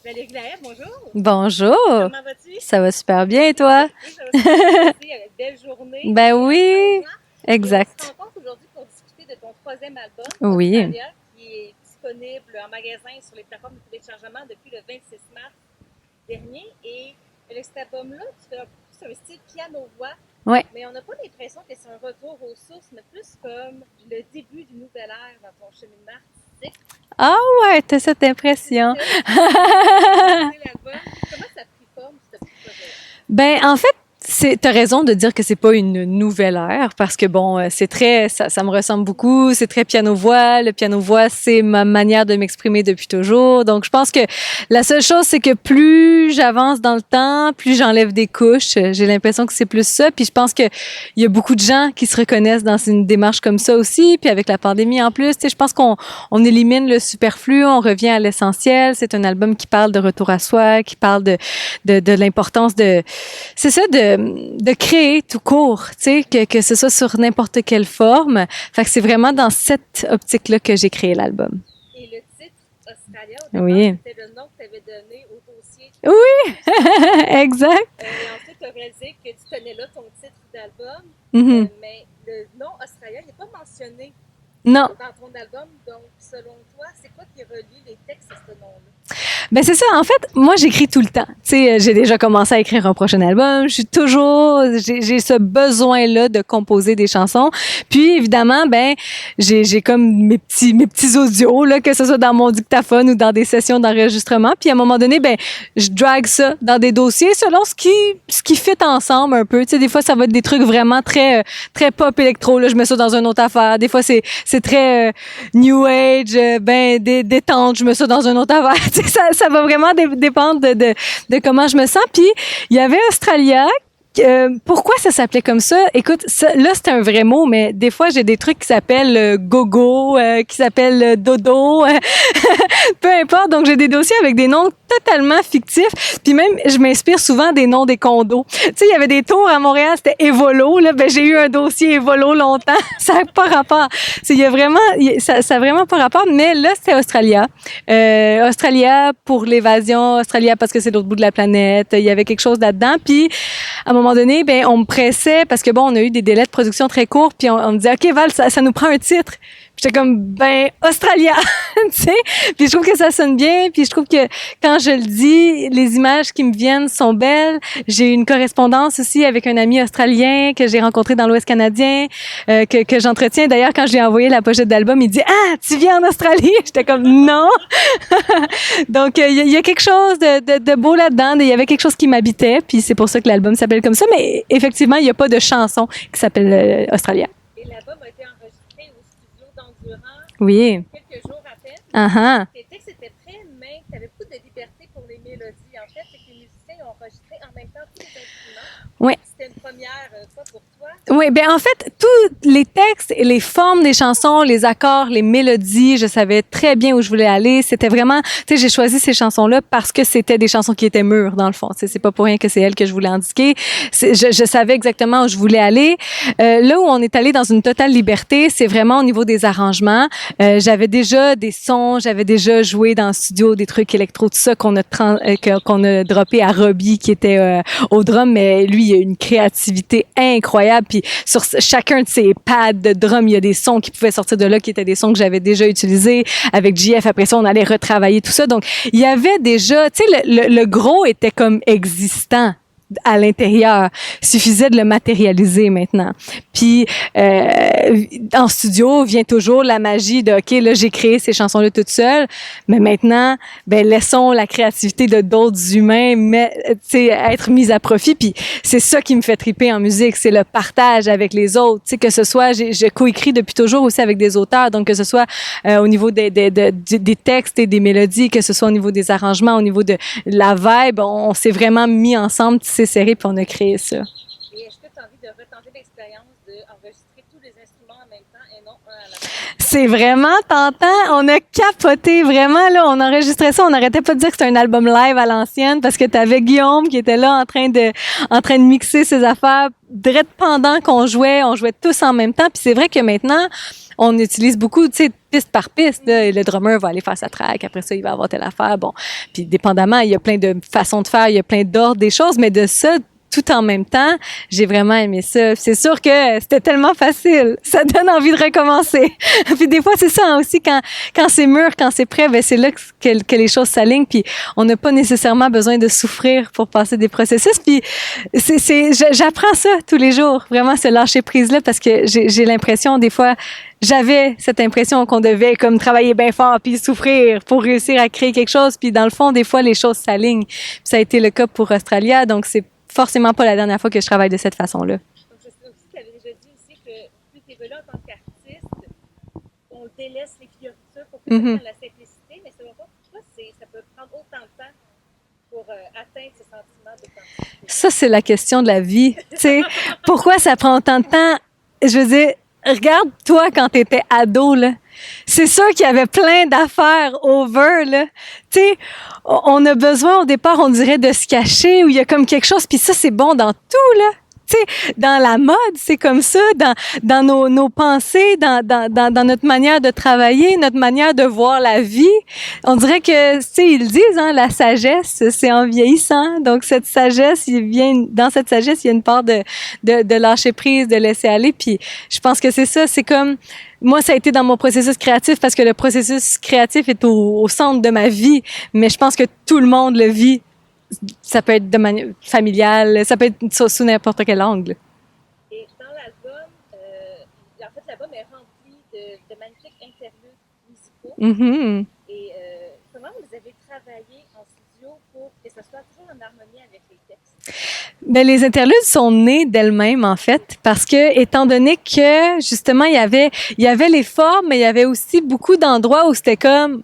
Valérie Lahaye, bonjour. Bonjour, Comment vas-tu? ça va super bien et toi? Oui, ça va super bien. Merci. Belle journée. Ben C'est oui, Saint-Jean. Et on se exact. rencontre aujourd'hui pour discuter de ton troisième album, Oui, Australia, qui est disponible en magasin et sur les plateformes de téléchargement depuis le 26 mars dernier. Et avec cet album-là, tu fais un peu plus un style piano-voix, ouais. mais on n'a pas l'impression que c'est un retour aux sources, mais plus comme le début d'une nouvelle ère dans ton cheminement artistique. Ah ouais, t'as cette impression. C'est comment tu as réalisé l'album, puis comment ça a pris forme, ce petit projet-là? Ben en fait, t'as raison de dire que c'est pas une nouvelle ère parce que bon, c'est très, ça me ressemble beaucoup. C'est très piano-voix. Le piano-voix, c'est ma manière de m'exprimer depuis toujours. Donc, je pense que la seule chose, c'est que plus j'avance dans le temps, plus j'enlève des couches. J'ai l'impression que c'est plus ça. Puis, je pense que il y a beaucoup de gens qui se reconnaissent dans une démarche comme ça aussi. Puis, avec la pandémie en plus, tu sais, je pense qu'on élimine le superflu, on revient à l'essentiel. C'est un album qui parle de retour à soi, qui parle de l'importance de c'est ça de créer tout court, tu sais, que ce soit sur n'importe quelle forme. Fait que c'est vraiment dans cette optique-là que j'ai créé l'album. Et le titre Australia, au départ, Oui. c'était le nom que tu avais donné au dossier que tu avais Oui, enregistré. exact. Et ensuite, tu as réalisé que tu tenais là ton titre d'album, Mhm. mais le nom Australia n'est pas mentionné Non, dans ton album. Donc, selon toi, c'est quoi qui relie les textes à ce nom-là? ben c'est ça. En fait, moi j'écris tout le temps. Tu sais, j'ai déjà commencé à écrire un prochain album. Je suis toujours, j'ai ce besoin-là de composer des chansons. Puis évidemment, ben j'ai comme mes petits audios là, que ce soit dans mon dictaphone ou dans des sessions d'enregistrement. Puis à un moment donné, ben je drague ça dans des dossiers selon ce qui fit ensemble un peu. Tu sais, des fois ça va être des trucs vraiment très pop électro. Là, je mets ça dans une autre affaire. Des fois c'est très New Age, ben détente. Je mets ça dans une autre affaire. Tu sais, ça va vraiment dépendre de comment je me sens. Puis, il y avait Australia. Pourquoi ça s'appelait comme ça? Écoute, là, c'est un vrai mot, mais des fois, j'ai des trucs qui s'appellent gogo, qui s'appellent dodo, peu importe. Donc, j'ai des dossiers avec des noms totalement fictifs. Puis même, je m'inspire souvent des noms des condos. Tu sais, il y avait des tours à Montréal, c'était Evolo. Là, ben, j'ai eu un dossier Evolo longtemps. Ça n'a pas rapport. Il y a vraiment, ça a vraiment pas rapport. Mais là, c'était Australia. Australia pour l'évasion, Australia parce que c'est l'autre bout de la planète. Il y avait quelque chose là-dedans. Puis, à un moment donné, ben, on me pressait parce que bon, on a eu des délais de production très courts. Puis, on me disait, OK, Val, ça nous prend un titre. J'étais comme, ben, Australia, tu sais. Puis je trouve que ça sonne bien. Puis je trouve que quand je le dis, les images qui me viennent sont belles. J'ai eu une correspondance aussi avec un ami australien que j'ai rencontré dans l'Ouest canadien, que j'entretiens. D'ailleurs, quand je lui ai envoyé la pochette d'album, il dit, ah, tu viens en Australie? J'étais comme, non. Donc, il y a quelque chose de beau là-dedans. Il y avait quelque chose qui m'habitait. Puis c'est pour ça que l'album s'appelle comme ça. Mais effectivement, il n'y a pas de chanson qui s'appelle Australia. Et l'album a été enregistré au studio d'Endurant Oui. quelques jours à peine. Uh-huh. Tes textes étaient très mains, tu avais beaucoup de liberté pour les mélodies. En fait, c'est que les musiciens ont enregistré en même temps tous les instruments. Oui. C'était une première fois pour toi. Oui, ben en fait, tous les textes et les formes des chansons, les accords, les mélodies, je savais très bien où je voulais aller. C'était vraiment, tu sais, j'ai choisi ces chansons-là parce que c'était des chansons qui étaient mûres dans le fond. Tu sais, c'est pas pour rien que c'est elles que je voulais indiquer. Je savais exactement où je voulais aller. Là où on est allé dans une totale liberté, c'est vraiment au niveau des arrangements. J'avais déjà des sons, j'avais déjà joué dans le studio des trucs électro, tout ça qu'on a droppé à Robbie qui était au drum, mais lui il a une créativité incroyable. Puis sur chacun de ces pads de drum, il y a des sons qui pouvaient sortir de là, qui étaient des sons que j'avais déjà utilisés. Avec JF, après ça, on allait retravailler tout ça. Donc, il y avait déjà, tu sais, le gros était comme existant à l'intérieur. Il suffisait de le matérialiser maintenant. Puis, en studio, vient toujours la magie de, OK, là, j'ai créé ces chansons-là toute seule, mais maintenant, ben, laissons la créativité de d'autres humains, être mise à profit. Puis, c'est ça qui me fait triper en musique, c'est le partage avec les autres. Tu sais, que ce soit, je coécris depuis toujours aussi avec des auteurs, donc que ce soit au niveau des textes et des mélodies, que ce soit au niveau des arrangements, au niveau de la vibe, on s'est vraiment mis ensemble, tissé serré, puis on a créé ça. Et est-ce que tu as envie de retenter l'expérience d'enregistrer tous les instruments en même temps et non un à la fois. C'est vraiment tentant. On a capoté, vraiment, là. On enregistrait ça. On n'arrêtait pas de dire que c'était un album live à l'ancienne parce que t'avais Guillaume qui était là en train de mixer ses affaires direct pendant qu'on jouait. On jouait tous en même temps. Puis c'est vrai que maintenant, on utilise beaucoup, tu sais, piste par piste. Là, et le drummer va aller faire sa track. Après ça, il va avoir telle affaire. Bon. Puis dépendamment, il y a plein de façons de faire. Il y a plein d'ordres des choses. Mais de ça, tout en même temps, j'ai vraiment aimé ça. C'est sûr que c'était tellement facile. Ça donne envie de recommencer. Puis des fois, c'est ça hein, aussi, quand c'est mûr, quand c'est prêt, ben c'est là que les choses s'alignent. Puis on n'a pas nécessairement besoin de souffrir pour passer des processus. Puis j'apprends ça tous les jours, vraiment, ce lâcher-prise-là, parce que j'ai l'impression, des fois, j'avais cette impression qu'on devait comme travailler bien fort puis souffrir pour réussir à créer quelque chose. Puis dans le fond, des fois, les choses s'alignent. Puis ça a été le cas pour Australia. Donc, c'est forcément pas la dernière fois que je travaille de cette façon-là. Donc, je sais aussi que tu avais déjà dit aussi que plus tu évolues en tant qu'artiste, on délaisse les fioritures pour plus dans la simplicité, mais selon toi, pourquoi ça peut prendre autant de temps pour atteindre ce sentiment d'authenticité? Ça, c'est la question de la vie. Tu sais, pourquoi ça prend autant de temps? Je veux dire, regarde-toi quand tu étais ado, là. C'est sûr qu'il y avait plein d'affaires over, là. Tu sais, on a besoin au départ, on dirait, de se cacher, où il y a comme quelque chose, puis ça, c'est bon dans tout, là. Tu sais, dans la mode, c'est comme ça, dans nos pensées, dans notre manière de travailler, notre manière de voir la vie. On dirait que, tu sais, ils disent, hein, la sagesse, c'est en vieillissant. Donc, cette sagesse, dans cette sagesse, il y a une part de lâcher prise, de laisser aller. Puis, je pense que c'est ça, c'est comme, moi, ça a été dans mon processus créatif parce que le processus créatif est au centre de ma vie. Mais je pense que tout le monde le vit. Ça peut être de manière familiale, ça peut être sous n'importe quel angle. Et dans l'album, en fait, l'album est rempli de magnifiques interludes musicaux. Mm-hmm. Et comment vous avez travaillé en studio pour que ça soit toujours en harmonie avec les textes? Ben, les interludes sont nés d'elles-mêmes, en fait, parce que, étant donné que, justement, il y avait les formes, mais il y avait aussi beaucoup d'endroits où c'était comme,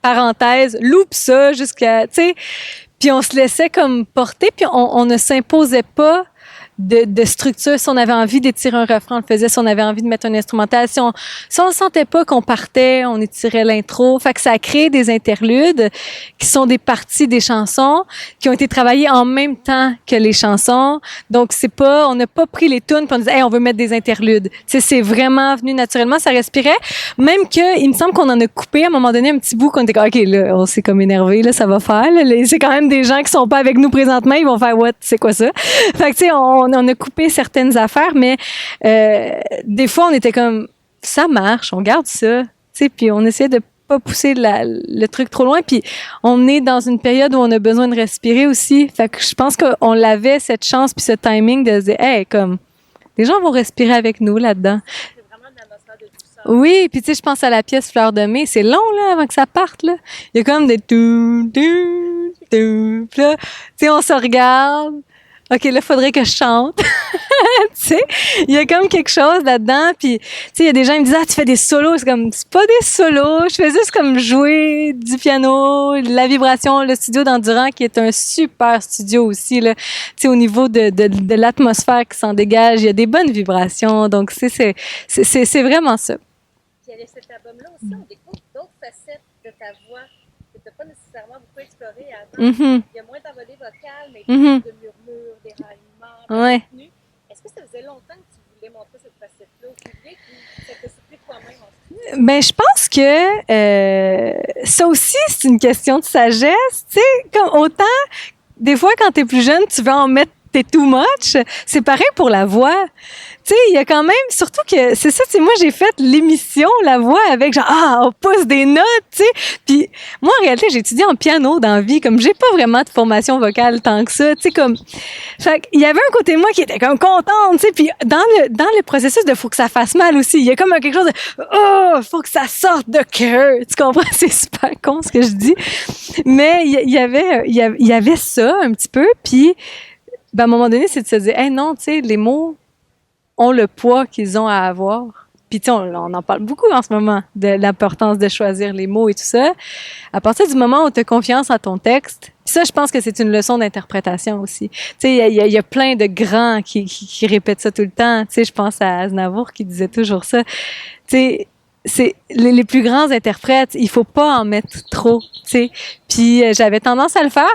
parenthèse, loupe ça jusqu'à, tu sais, puis on se laissait comme porter, puis on ne s'imposait pas de structure. Si on avait envie d'étirer un refrain, on le faisait. Si on avait envie de mettre un instrumental, si on ne sentait pas qu'on partait, on étirait l'intro. Fait que ça a créé des interludes qui sont des parties des chansons qui ont été travaillées en même temps que les chansons. Donc, on n'a pas pris les tunes puis on disait, hey, on veut mettre des interludes. Tu sais, c'est vraiment venu naturellement, ça respirait. Même que, il me semble qu'on en a coupé à un moment donné un petit bout qu'on était comme, OK, là, on s'est comme énervé, là, ça va faire, là. C'est quand même des gens qui sont pas avec nous présentement, ils vont faire, what, c'est quoi ça? Fait que, tu sais, on a coupé certaines affaires, mais des fois, on était comme, ça marche, on garde ça, tu sais, puis on essayait de pas pousser le truc trop loin, puis on est dans une période où on a besoin de respirer aussi, fait que je pense qu'on l'avait cette chance puis ce timing de se dire, hey, comme, les gens vont respirer avec nous là-dedans. C'est vraiment une atmosphère de douceur. Oui, puis tu sais, je pense à la pièce Fleur de mai, c'est long, là, avant que ça parte, là. Il y a comme des tout, puis là, tu sais, on se regarde, OK, là, faudrait que je chante. Tu sais, il y a comme quelque chose là-dedans. Puis, tu sais, il y a des gens qui me disent, ah, tu fais des solos. C'est comme, c'est pas des solos. Je fais juste comme jouer du piano, la vibration, le studio d'Endurant, qui est un super studio aussi, là. Tu sais, au niveau de l'atmosphère qui s'en dégage, il y a des bonnes vibrations. Donc, c'est vraiment ça. Puis, avec cet album-là aussi, on découvre d'autres facettes de ta voix que tu n'as pas nécessairement beaucoup explorées avant. Mm-hmm. Il y a moins d'envolées vocales, mais Mm-hmm. de murmures, des rallements, Ouais. de contenu. Est-ce que ça faisait longtemps que tu voulais montrer cette facette-là au public ou ça t'a surpris toi-même en studio? Ben, je pense que ça aussi, c'est une question de sagesse. Tu sais, comme autant, des fois, quand t'es plus jeune, tu veux en mettre t'es too much. C'est pareil pour la voix. Tu sais, il y a quand même, surtout que, c'est ça, tu sais, moi, j'ai fait l'émission, la voix, avec genre, on pousse des notes, tu sais. Puis, moi, en réalité, j'ai étudié en piano dans la vie, comme j'ai pas vraiment de formation vocale tant que ça, tu sais, comme, fait qu'il y avait un côté de moi qui était comme contente, tu sais. Puis, dans le processus de faut que ça fasse mal aussi, il y a comme quelque chose de, faut que ça sorte de cœur. Tu comprends? C'est super con, ce que je dis. Mais, il y avait ça, un petit peu, puis, ben, à un moment donné, c'est de se dire, hey, non, tu sais, les mots ont le poids qu'ils ont à avoir. Puis, tu sais, on en parle beaucoup en ce moment, de l'importance de choisir les mots et tout ça. À partir du moment où tu as confiance en ton texte, Puis ça, je pense que c'est une leçon d'interprétation aussi. Tu sais, il y a plein de grands qui répètent ça tout le temps. Tu sais, je pense à Aznavour qui disait toujours ça. Tu sais, c'est les plus grands interprètes, il faut pas en mettre trop, tu sais. Puis j'avais tendance à le faire.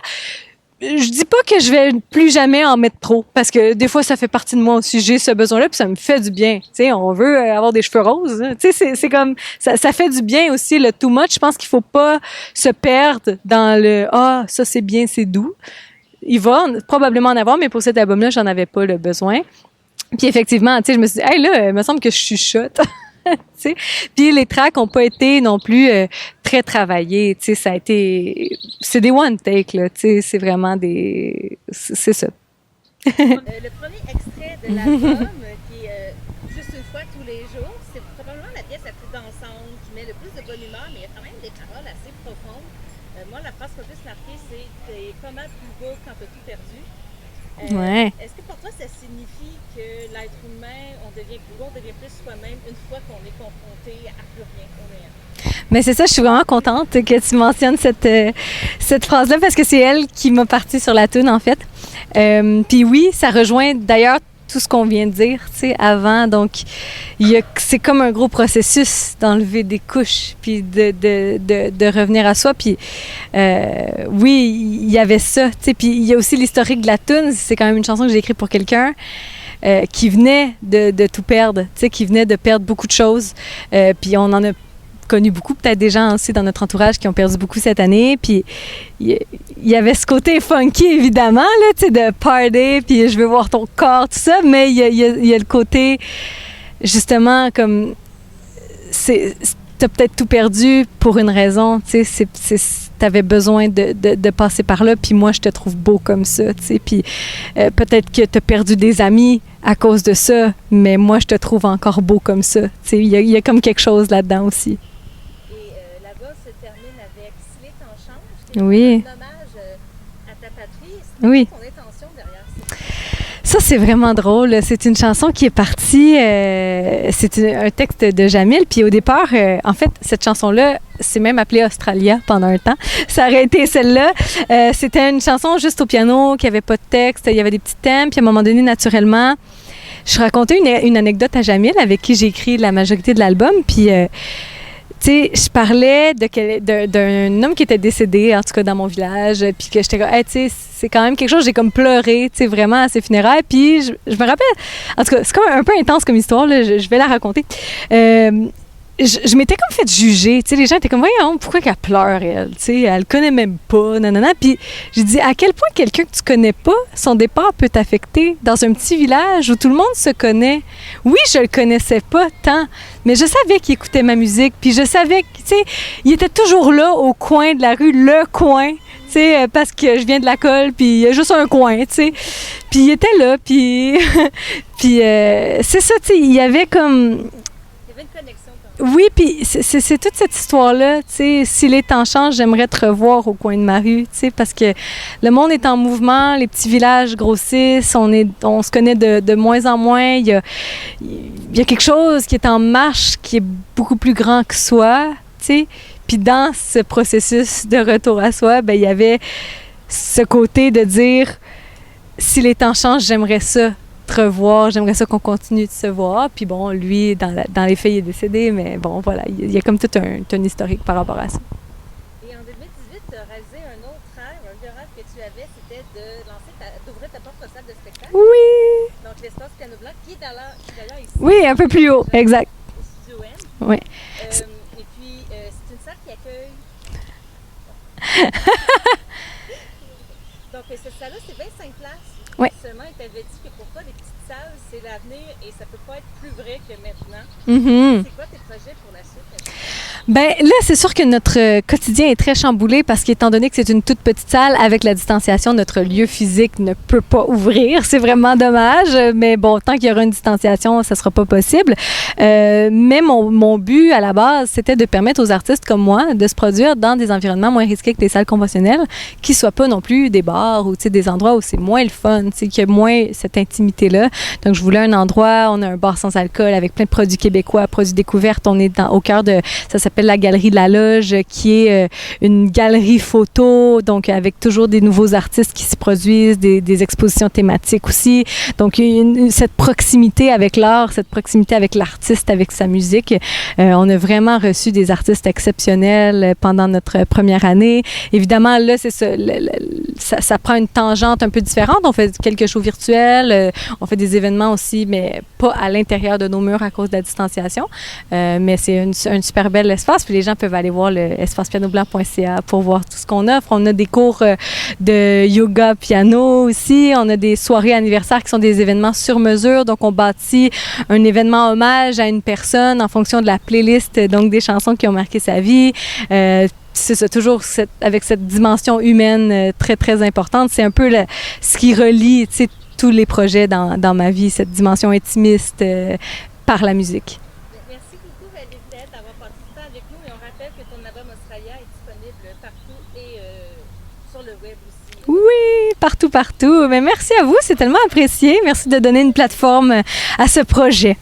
Je dis pas que je vais plus jamais en mettre trop, parce que des fois ça fait partie de moi aussi. J'ai ce besoin-là, puis ça me fait du bien. Tu sais, on veut avoir des cheveux roses. Hein. Tu sais, c'est comme ça fait du bien aussi le too much. Je pense qu'il faut pas se perdre dans le ça c'est bien, c'est doux. Il va probablement en avoir, mais pour cet album-là, j'en avais pas le besoin. Puis effectivement, tu sais, je me suis dit, hey là, il me semble que je chuchote. Tu sais. Puis les tracks n'ont pas été non plus très travaillés. Tu sais, ça a été, c'est des one take là. Tu sais, c'est vraiment c'est ça. Le premier extrait de l'album, qui est juste une fois tous les jours, c'est probablement la pièce la plus dansante, qui met le plus de bonne humeur, mais il y a quand même des paroles assez profondes. Moi, la phrase qui m'a plus marquée, c'est « T'es pas mal plus beau quand t'as tout perdu ». Ouais. Est-ce que pour toi, ça signifie que l'être humain, on devient plus beau, on devient plus soi-même une fois qu'on est confronté à plus rien, au néant? Mais c'est ça, je suis vraiment contente que tu mentionnes cette phrase-là parce que c'est elle qui m'a partie sur la toune, en fait. Puis oui, ça rejoint d'ailleurs tout ce qu'on vient de dire, tu sais, avant. Donc, c'est comme un gros processus d'enlever des couches, puis de revenir à soi. Puis, oui, il y avait ça, tu sais. Puis, il y a aussi l'historique de la toune. C'est quand même une chanson que j'ai écrite pour quelqu'un qui venait de tout perdre, tu sais, qui venait de perdre beaucoup de choses. Puis, on en a connu beaucoup, peut-être des gens aussi dans notre entourage qui ont perdu beaucoup cette année. Puis il y avait ce côté funky, évidemment, là, tu sais, de party, puis je veux voir ton corps, tout ça, mais il y a le côté, justement, comme, t'as peut-être tout perdu pour une raison, tu sais, t'avais besoin de passer par là, puis moi, je te trouve beau comme ça, tu sais, puis peut-être que t'as perdu des amis à cause de ça, mais moi, je te trouve encore beau comme ça, tu sais, il y a comme quelque chose là-dedans aussi. Oui. Un hommage à ta patrie. C'est oui. Ton intention derrière ça, c'est vraiment drôle. C'est une chanson qui est partie. C'est un texte de Jamil. Puis au départ, en fait, cette chanson-là, c'est même appelée Australia pendant un temps. Ça aurait été celle-là. C'était une chanson juste au piano, qui avait pas de texte. Il y avait des petits thèmes. Puis à un moment donné, naturellement, je racontais une anecdote à Jamil avec qui j'ai écrit la majorité de l'album. Puis tu sais, je parlais d'un homme qui était décédé, en tout cas dans mon village, puis que j'étais comme, hey, tu sais, c'est quand même quelque chose, j'ai comme pleuré, tu sais, vraiment à ses funérailles, puis je me rappelle, en tout cas, c'est comme un peu intense comme histoire, là, je vais la raconter. Je m'étais comme fait juger, tu sais, les gens étaient comme, voyons, pourquoi qu'elle pleure, elle, tu sais, elle connaît même pas, nanana, puis j'ai dit, à quel point quelqu'un que tu connais pas, son départ peut t'affecter dans un petit village où tout le monde se connaît. Oui, je le connaissais pas tant, mais je savais qu'il écoutait ma musique, puis je savais que, tu sais, il était toujours là au coin de la rue, le coin, tu sais, parce que je viens de la colle, puis il y a juste un coin, tu sais, puis il était là, puis puis c'est ça, tu sais, il y avait comme... Il y avait une connexion. Oui, puis c'est toute cette histoire-là, tu sais, si les temps changent, j'aimerais te revoir au coin de ma rue, tu sais, parce que le monde est en mouvement, les petits villages grossissent, on se connaît de moins en moins, il y a quelque chose qui est en marche, qui est beaucoup plus grand que soi, tu sais, puis dans ce processus de retour à soi, ben il y avait ce côté de dire, si les temps changent, j'aimerais ça te revoir, j'aimerais ça qu'on continue de se voir. Puis bon, lui, dans les faits, il est décédé, mais bon, voilà, il y a comme tout un historique par rapport à ça. Et en 2018, tu as réalisé un autre rêve, un vieux rêve que tu avais, c'était d'ouvrir ta propre salle de spectacle. Oui! Donc l'espace Piano Blanc, qui est d'ailleurs ici. Oui, un peu plus haut, exact. Au Studio M. Oui. Et puis, c'est une salle qui accueille... Donc, cette salle-là, c'est 25 places. Oui. Seulement, il t'avait dit que pour toi, les petites salles, c'est l'avenir et ça peut pas être plus vrai que maintenant. Mm-hmm. C'est quoi tes projets pour la suite? Ben là, c'est sûr que notre quotidien est très chamboulé parce qu'étant donné que c'est une toute petite salle, avec la distanciation, notre lieu physique ne peut pas ouvrir. C'est vraiment dommage, mais bon, tant qu'il y aura une distanciation, ça sera pas possible. Mais mon but à la base, c'était de permettre aux artistes comme moi de se produire dans des environnements moins risqués que les salles conventionnelles, qui soient pas non plus des bars ou aussi des endroits où c'est moins le fun, tu sais, qu'il y a moins cette intimité-là. Donc, je voulais un endroit, on a un bar sans alcool avec plein de produits québécois, produits découvertes. On est au cœur de, ça s'appelle la Galerie de la Loge, qui est une galerie photo, donc avec toujours des nouveaux artistes qui s'y produisent, des expositions thématiques aussi. Donc, cette proximité avec l'art, cette proximité avec l'artiste, avec sa musique. On a vraiment reçu des artistes exceptionnels pendant notre première année. Évidemment, là, c'est ça prend une tangente un peu différente. On fait quelques shows virtuels, on fait des événements aussi, mais pas à l'intérieur de nos murs à cause de la distanciation. Mais c'est un super bel espace. Puis les gens peuvent aller voir le espacepianoblanc.ca pour voir tout ce qu'on offre. On a des cours de yoga piano aussi. On a des soirées anniversaires qui sont des événements sur mesure. Donc, on bâtit un événement hommage à une personne en fonction de la playlist, donc des chansons qui ont marqué sa vie. C'est ça, toujours avec cette dimension humaine très, très importante. C'est un peu ce qui relie, tu sais, tous les projets dans ma vie, cette dimension intimiste par la musique. Merci beaucoup, Elisabeth, d'avoir passé du temps avec nous. Et on rappelle que ton album Australia est disponible partout et sur le web aussi. Oui, partout, partout. Mais merci à vous, c'est tellement apprécié. Merci de donner une plateforme à ce projet.